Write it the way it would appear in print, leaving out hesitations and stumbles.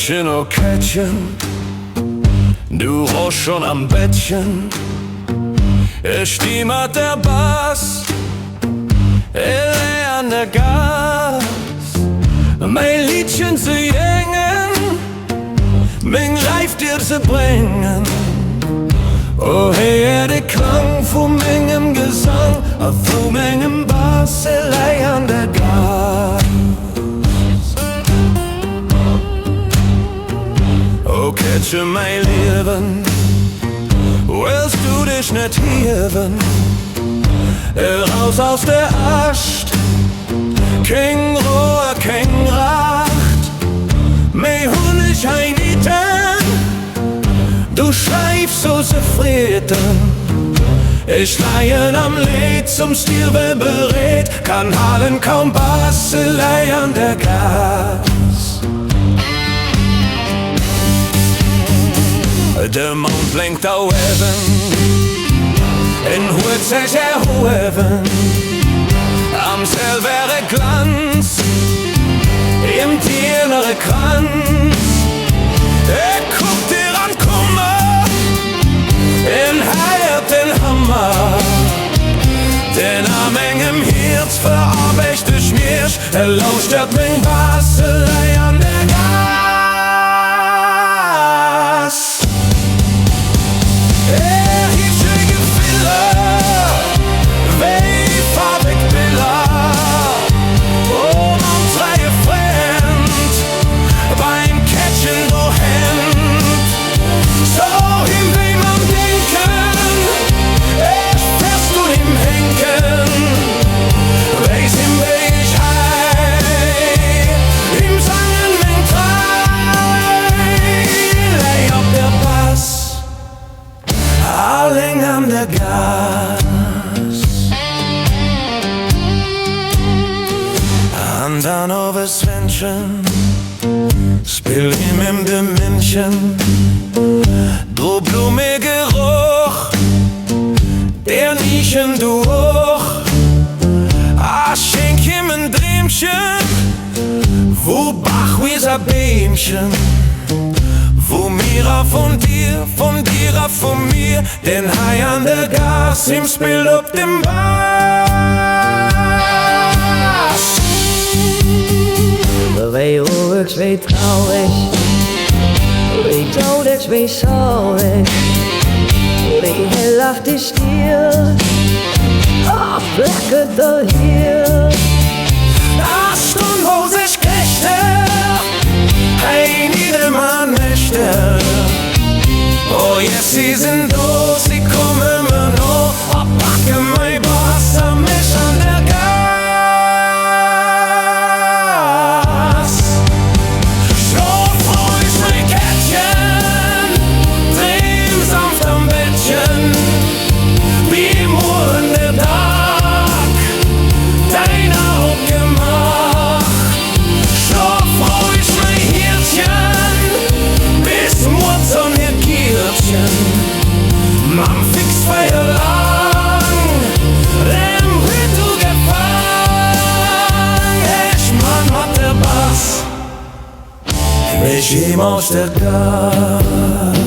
Kätzchen, oh Kätzchen, du ruhst schon am Bettchen. Es stimmert der Bass, an der Gas, mein Liedchen zu singen, mein Life dir zu bringen. Oh hey, der Klang von meinem Gesang, von meinem Bass, an der Gas. Oh Kätzchen, mein Leben, willst du dich nicht heben? Raus aus der Ascht, kein Rohr, kein Racht, mei Honig einiten, du schreibst so zufrieden. Ich leihen am Lied zum Stil berät, kann hallen kaum Basselei an der Gas. Der Mond blinkt auf Eben, in hoed sich erhoben, am silberne Glanz, im tiernere Kranz. Guckt dir an Kummer, in Heiert den Hammer, denn am engem Herz verarbeicht ich mich, lauscht mein Basselei an der Gas. An der Gas. Und dann over Svenchen, spiel ihm im Dimension, dro blumige Geruch, der Nischen durch. Schenk ihm ein Drämchen, wo Bach wie ein Bämchen, wo mir von dir von mir, den Hai an der Gas im Spiel auf dem Bass. Wie ruhig, wie traurig, wie todig, wie schaurig, wie hellhaftig still, flecket er hier. Stund, wo sich Krächte, ein Edelmann möchte. Oh yes, sie sind da, sie kommen immer noch, packe mein Bass am mich an der Gas. Schlaf ruhig, mein Kätzchen, dreh sanft am Bettchen, wie im Uhren der Tag, dein Auge gemacht. Schlaf ruhig, mein Herzchen, bis Mord an ihr Kirchen, man fix Feier lang, dem wird du gefangen. Ich Mann hat der Bass, mich ihm aus der Gas.